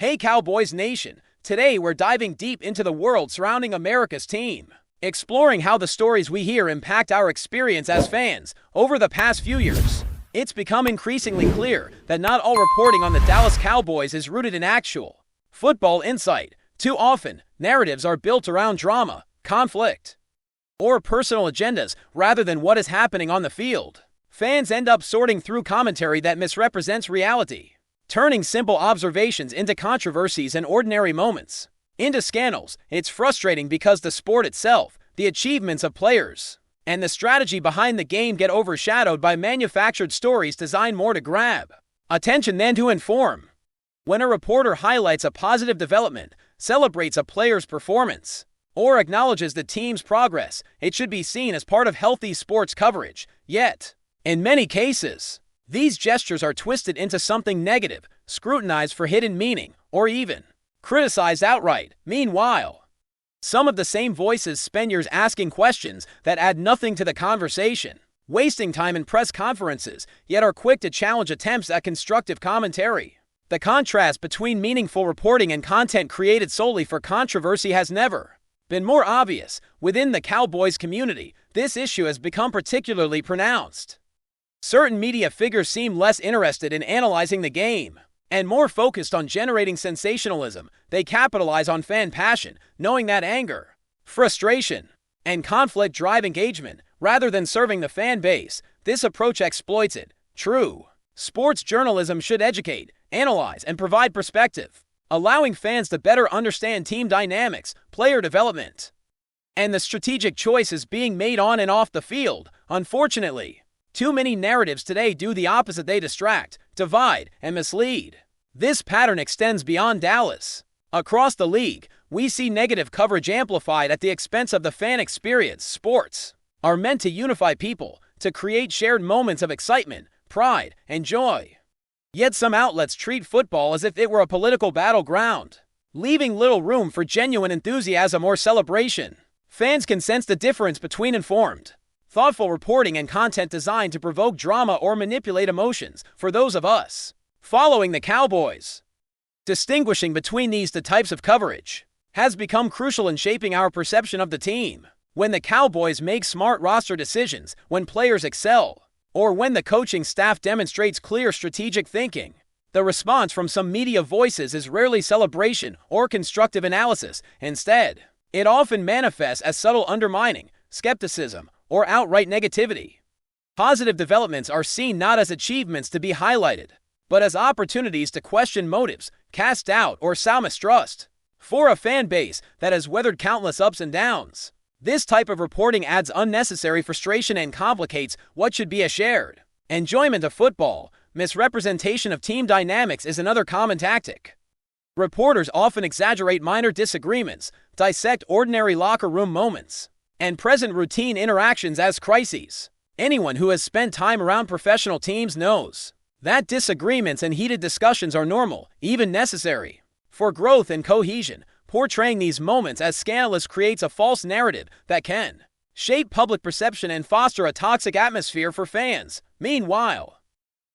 Hey Cowboys Nation, today we're diving deep into the world surrounding America's team, exploring how the stories we hear impact our experience as fans over the past few years. It's become increasingly clear that not all reporting on the Dallas Cowboys is rooted in actual football insight. Too often, narratives are built around drama, conflict, or personal agendas rather than what is happening on the field. Fans end up sorting through commentary that misrepresents reality, turning simple observations into controversies and ordinary moments into scandals. It's frustrating because the sport itself, the achievements of players, and the strategy behind the game get overshadowed by manufactured stories designed more to grab attention than to inform. When a reporter highlights a positive development, celebrates a player's performance, or acknowledges the team's progress, it should be seen as part of healthy sports coverage. Yet, in many cases, these gestures are twisted into something negative, scrutinized for hidden meaning, or even criticized outright. Meanwhile, some of the same voices spend years asking questions that add nothing to the conversation, wasting time in press conferences, yet are quick to challenge attempts at constructive commentary. The contrast between meaningful reporting and content created solely for controversy has never been more obvious. Within the Cowboys community, this issue has become particularly pronounced. Certain media figures seem less interested in analyzing the game and more focused on generating sensationalism. They capitalize on fan passion, knowing that anger, frustration, and conflict drive engagement rather than serving the fan base. This approach exploits it. True sports journalism should educate, analyze, and provide perspective, allowing fans to better understand team dynamics, player development, and the strategic choices being made on and off the field. Unfortunately, too many narratives today do the opposite. They distract, divide, and mislead. This pattern extends beyond Dallas. Across the league, we see negative coverage amplified at the expense of the fan experience. Sports are meant to unify people, to create shared moments of excitement, pride, and joy. Yet some outlets treat football as if it were a political battleground, leaving little room for genuine enthusiasm or celebration. Fans can sense the difference between informed, thoughtful reporting and content designed to provoke drama or manipulate emotions. For those of us following the Cowboys, distinguishing between these two types of coverage has become crucial in shaping our perception of the team. When the Cowboys make smart roster decisions, when players excel, or when the coaching staff demonstrates clear strategic thinking, the response from some media voices is rarely celebration or constructive analysis. Instead, it often manifests as subtle undermining, skepticism, or outright negativity. Positive developments are seen not as achievements to be highlighted, but as opportunities to question motives, cast doubt, or sow mistrust. For a fan base that has weathered countless ups and downs, this type of reporting adds unnecessary frustration and complicates what should be a shared enjoyment of football. Misrepresentation of team dynamics is another common tactic. Reporters often exaggerate minor disagreements, dissect ordinary locker room moments, and present routine interactions as crises. Anyone who has spent time around professional teams knows that disagreements and heated discussions are normal, even necessary, for growth and cohesion. Portraying these moments as scandalous creates a false narrative that can shape public perception and foster a toxic atmosphere for fans. Meanwhile,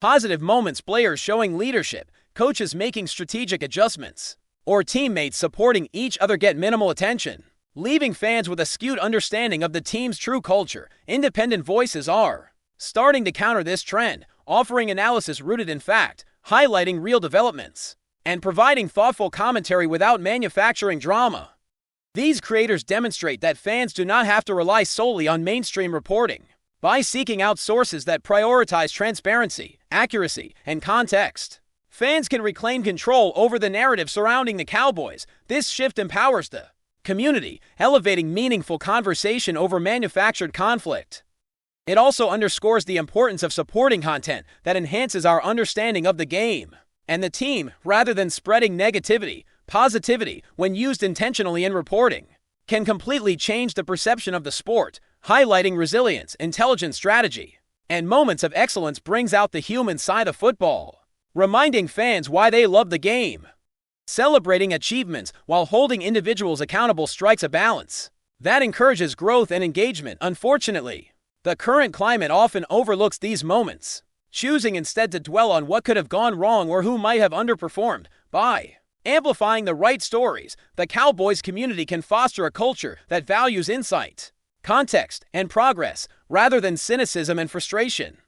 positive moments, players showing leadership, coaches making strategic adjustments, or teammates supporting each other get minimal attention, leaving fans with a skewed understanding of the team's true culture. Independent voices are starting to counter this trend, offering analysis rooted in fact, highlighting real developments, and providing thoughtful commentary without manufacturing drama. These creators demonstrate that fans do not have to rely solely on mainstream reporting. By seeking out sources that prioritize transparency, accuracy, and context, fans can reclaim control over the narrative surrounding the Cowboys. This shift empowers the community, elevating meaningful conversation over manufactured conflict. It also underscores the importance of supporting content that enhances our understanding of the game and the team, rather than spreading negativity. Positivity, when used intentionally in reporting, can completely change the perception of the sport. Highlighting resilience, intelligent strategy, and moments of excellence brings out the human side of football, reminding fans why they love the game. Celebrating achievements while holding individuals accountable strikes a balance that encourages growth and engagement. Unfortunately, the current climate often overlooks these moments, choosing instead to dwell on what could have gone wrong or who might have underperformed. By Amplifying the right stories, the Cowboys community can foster a culture that values insight, context, and progress, rather than cynicism and frustration.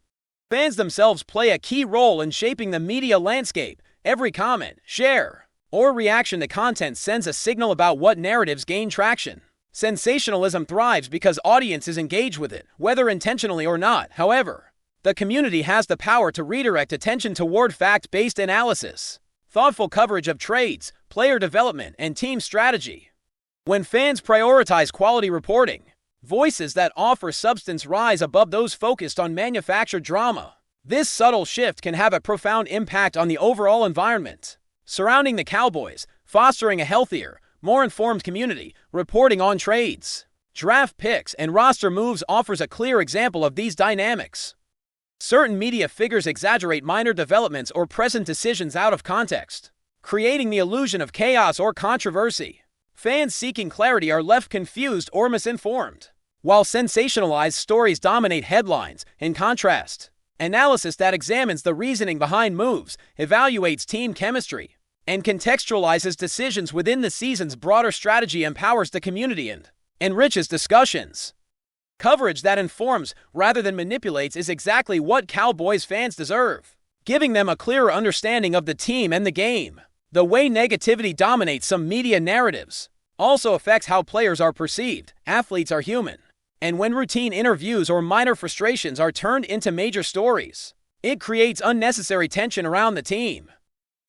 Fans themselves play a key role in shaping the media landscape. Every comment, share, or reaction to content sends a signal about what narratives gain traction. Sensationalism thrives because audiences engage with it, whether intentionally or not. However, the community has the power to redirect attention toward fact-based analysis, thoughtful coverage of trades, player development, and team strategy. When fans prioritize quality reporting, voices that offer substance rise above those focused on manufactured drama. This subtle shift can have a profound impact on the overall environment surrounding the Cowboys, fostering a healthier, more informed community. Reporting on trades, draft picks, and roster moves offers a clear example of these dynamics. Certain media figures exaggerate minor developments or present decisions out of context, creating the illusion of chaos or controversy. Fans seeking clarity are left confused or misinformed, while sensationalized stories dominate headlines. In contrast, analysis that examines the reasoning behind moves, evaluates team chemistry, and contextualizes decisions within the season's broader strategy empowers the community and enriches discussions. Coverage that informs rather than manipulates is exactly what Cowboys fans deserve, giving them a clearer understanding of the team and the game. The way negativity dominates some media narratives also affects how players are perceived. Athletes are human, and when routine interviews or minor frustrations are turned into major stories, it creates unnecessary tension around the team.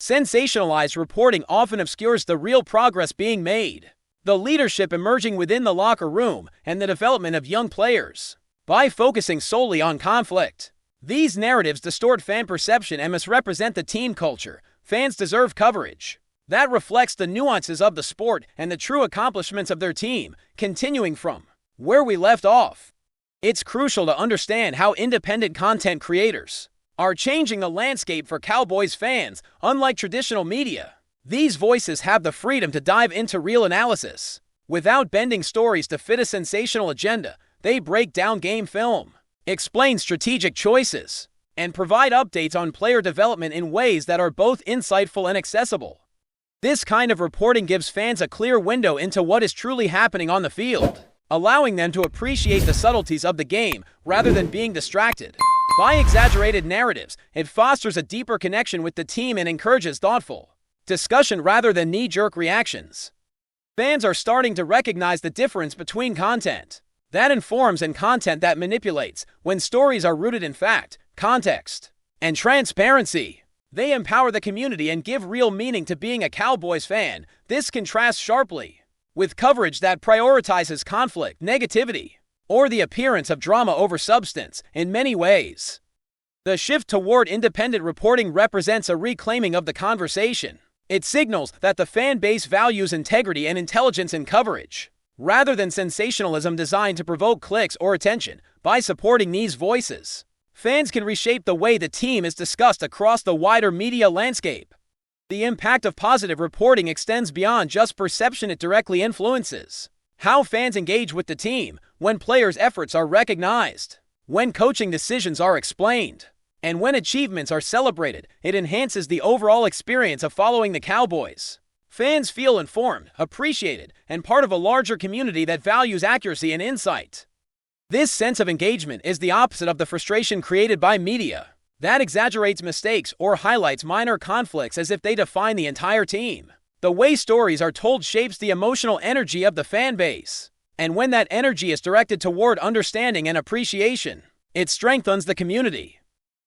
Sensationalized reporting often obscures the real progress being made, the leadership emerging within the locker room, and the development of young players. By focusing solely on conflict, these narratives distort fan perception and misrepresent the team culture. Fans deserve coverage that reflects the nuances of the sport and the true accomplishments of their team. Continuing from where we left off, it's crucial to understand how independent content creators are changing the landscape for Cowboys fans. Unlike traditional media, these voices have the freedom to dive into real analysis without bending stories to fit a sensational agenda. They break down game film, explain strategic choices, and provide updates on player development in ways that are both insightful and accessible. This kind of reporting gives fans a clear window into what is truly happening on the field, allowing them to appreciate the subtleties of the game rather than being distracted by exaggerated narratives. It fosters a deeper connection with the team and encourages thoughtful discussion rather than knee-jerk reactions. Fans are starting to recognize the difference between content that informs and content that manipulates. When stories are rooted in fact, context, and transparency, they empower the community and give real meaning to being a Cowboys fan. This contrasts sharply with coverage that prioritizes conflict, negativity, or the appearance of drama over substance. In many ways, the shift toward independent reporting represents a reclaiming of the conversation. It signals that the fan base values integrity and intelligence in coverage, rather than sensationalism designed to provoke clicks or attention. By supporting these voices, fans can reshape the way the team is discussed across the wider media landscape. The impact of positive reporting extends beyond just perception. It directly influences how fans engage with the team. When players' efforts are recognized, when coaching decisions are explained, and when achievements are celebrated, it enhances the overall experience of following the Cowboys. Fans feel informed, appreciated, and part of a larger community that values accuracy and insight. This sense of engagement is the opposite of the frustration created by media that exaggerates mistakes or highlights minor conflicts as if they define the entire team. The way stories are told shapes the emotional energy of the fan base, and when that energy is directed toward understanding and appreciation, it strengthens the community.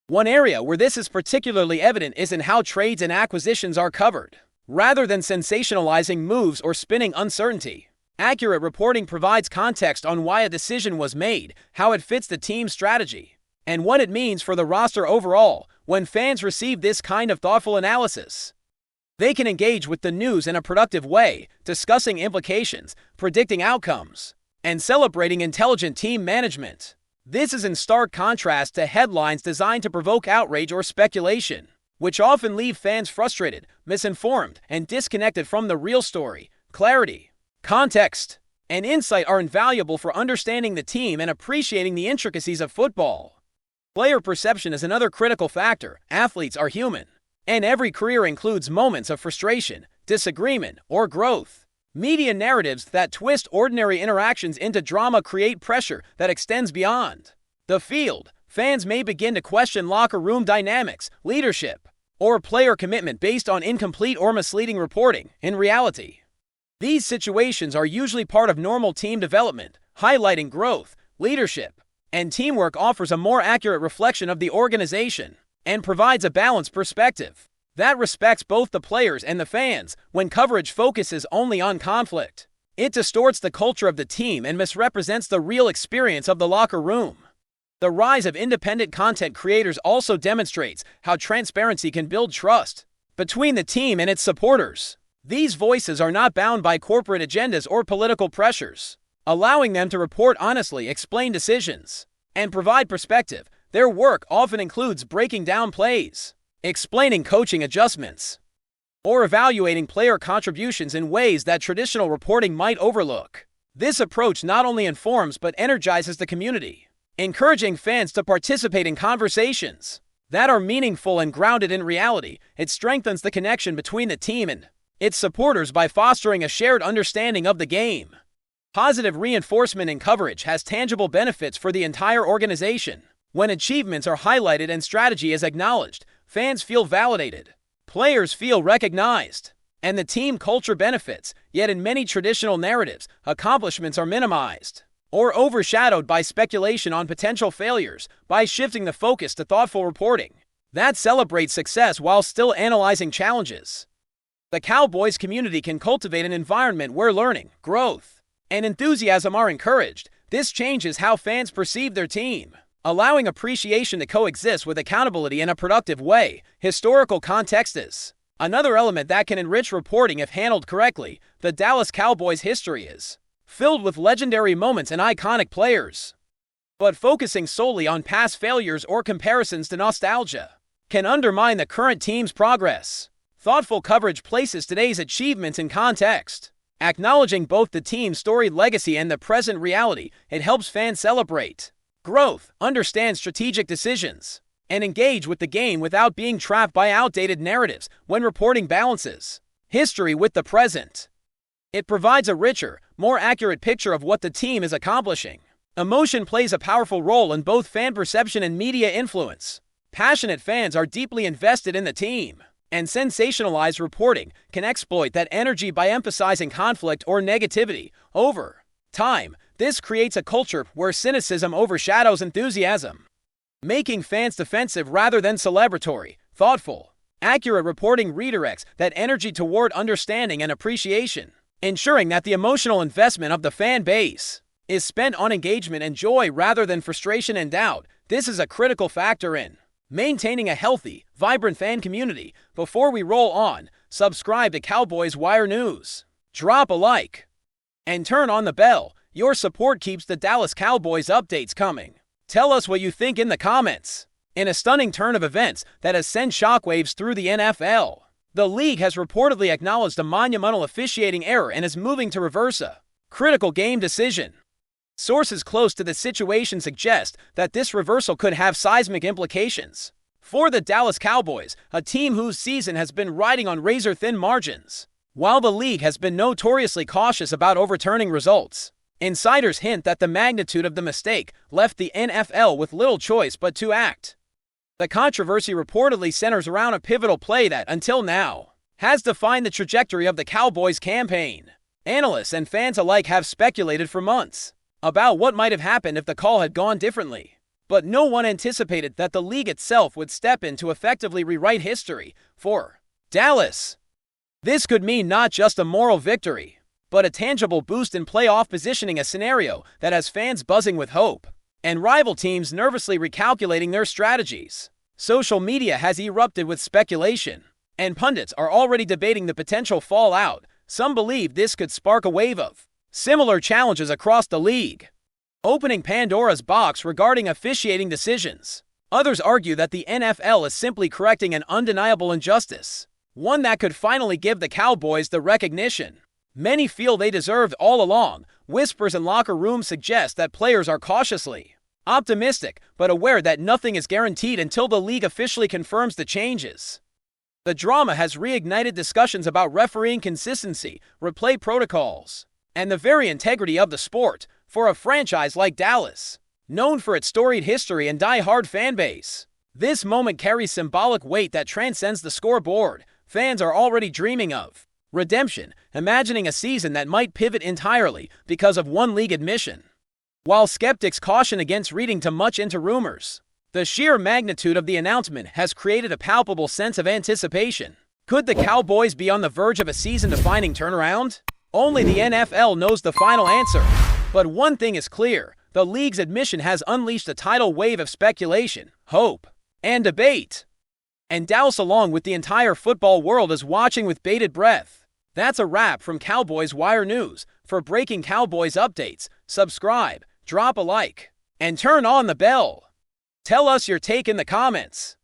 One area where this is particularly evident is in how trades and acquisitions are covered. Rather than sensationalizing moves or spinning uncertainty, accurate reporting provides context on why a decision was made, how it fits the team's strategy, and what it means for the roster overall. When fans receive this kind of thoughtful analysis, they can engage with the news in a productive way, discussing implications, predicting outcomes, and celebrating intelligent team management. This is in stark contrast to headlines designed to provoke outrage or speculation, which often leave fans frustrated, misinformed, and disconnected from the real story. Clarity, context, and insight are invaluable for understanding the team and appreciating the intricacies of football. Player perception is another critical factor. Athletes are human, and every career includes moments of frustration, disagreement, or growth. Media narratives that twist ordinary interactions into drama create pressure that extends beyond the field. Fans may begin to question locker room dynamics, leadership, or player commitment based on incomplete or misleading reporting. In reality, these situations are usually part of normal team development, highlighting growth, leadership, and teamwork offers a more accurate reflection of the organization and provides a balanced perspective that respects both the players and the fans. When coverage focuses only on conflict, it distorts the culture of the team and misrepresents the real experience of the locker room. The rise of independent content creators also demonstrates how transparency can build trust between the team and its supporters. These voices are not bound by corporate agendas or political pressures, allowing them to report honestly, explain decisions, and provide perspective. Their work often includes breaking down plays, explaining coaching adjustments, or evaluating player contributions in ways that traditional reporting might overlook. This approach not only informs but energizes the community, encouraging fans to participate in conversations that are meaningful and grounded in reality. It strengthens the connection between the team and its supporters by fostering a shared understanding of the game. Positive reinforcement in coverage has tangible benefits for the entire organization. When achievements are highlighted and strategy is acknowledged, fans feel validated, players feel recognized, and the team culture benefits. Yet in many traditional narratives, accomplishments are minimized or overshadowed by speculation on potential failures. By shifting the focus to thoughtful reporting that celebrates success while still analyzing challenges, the Cowboys community can cultivate an environment where learning, growth, and enthusiasm are encouraged. This changes how fans perceive their team, allowing appreciation to coexist with accountability in a productive way. Historical context is another element that can enrich reporting if handled correctly. The Dallas Cowboys' history is filled with legendary moments and iconic players, but focusing solely on past failures or comparisons to nostalgia can undermine the current team's progress. Thoughtful coverage places today's achievements in context, acknowledging both the team's storied legacy and the present reality. It helps fans celebrate growth, understand strategic decisions, and engage with the game without being trapped by outdated narratives. When reporting balances history with the present, it provides a richer, more accurate picture of what the team is accomplishing. Emotion plays a powerful role in both fan perception and media influence. Passionate fans are deeply invested in the team, and sensationalized reporting can exploit that energy by emphasizing conflict or negativity. Over time, this creates a culture where cynicism overshadows enthusiasm, making fans defensive rather than celebratory. Thoughtful, accurate reporting redirects that energy toward understanding and appreciation, ensuring that the emotional investment of the fan base is spent on engagement and joy rather than frustration and doubt. This is a critical factor in maintaining a healthy, vibrant fan community. Before we roll on, subscribe to Cowboys Wire News, drop a like, and turn on the bell. Your support keeps the Dallas Cowboys updates coming. Tell us what you think in the comments. In a stunning turn of events that has sent shockwaves through the NFL, the league has reportedly acknowledged a monumental officiating error and is moving to reverse a critical game decision. Sources close to the situation suggest that this reversal could have seismic implications for the Dallas Cowboys, a team whose season has been riding on razor-thin margins. While the league has been notoriously cautious about overturning results, insiders hint that the magnitude of the mistake left the NFL with little choice but to act. The controversy reportedly centers around a pivotal play that, until now, has defined the trajectory of the Cowboys campaign. Analysts and fans alike have speculated for months about what might have happened if the call had gone differently, but no one anticipated that the league itself would step in to effectively rewrite history. For Dallas, this could mean not just a moral victory, but a tangible boost in playoff positioning, a scenario that has fans buzzing with hope and rival teams nervously recalculating their strategies. Social media has erupted with speculation, and pundits are already debating the potential fallout. Some believe this could spark a wave of similar challenges across the league, opening Pandora's box regarding officiating decisions. Others argue that the NFL is simply correcting an undeniable injustice, one that could finally give the Cowboys the recognition many feel they deserved all along. Whispers in locker rooms suggest that players are cautiously optimistic, but aware that nothing is guaranteed until the league officially confirms the changes. The drama has reignited discussions about refereeing consistency, replay protocols, and the very integrity of the sport for a franchise like Dallas, known for its storied history and die-hard fan base. This moment carries symbolic weight that transcends the scoreboard. Fans are already dreaming of redemption, imagining a season that might pivot entirely because of one league admission. While skeptics caution against reading too much into rumors, the sheer magnitude of the announcement has created a palpable sense of anticipation. Could the Cowboys be on the verge of a season-defining turnaround? Only the NFL knows the final answer. But one thing is clear: the league's admission has unleashed a tidal wave of speculation, hope, and debate. And Dallas, along with the entire football world, is watching with bated breath. That's a wrap from Cowboys Wire News. For breaking Cowboys updates, subscribe, drop a like, and turn on the bell. Tell us your take in the comments.